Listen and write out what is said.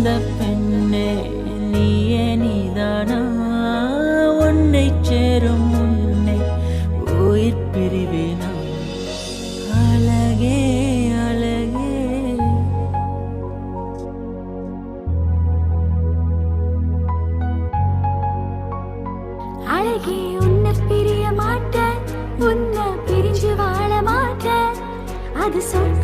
அந்த பெண்ணே நீயே நீதானா உன்னை சேரும் முன்னே உயிர் பிரிவேனா அழகே அழகே அழகே உன்னை பிரிய மாட்டேன் உன்னை பிரிஞ்சு வாழ மாட்டேன் அது சொல்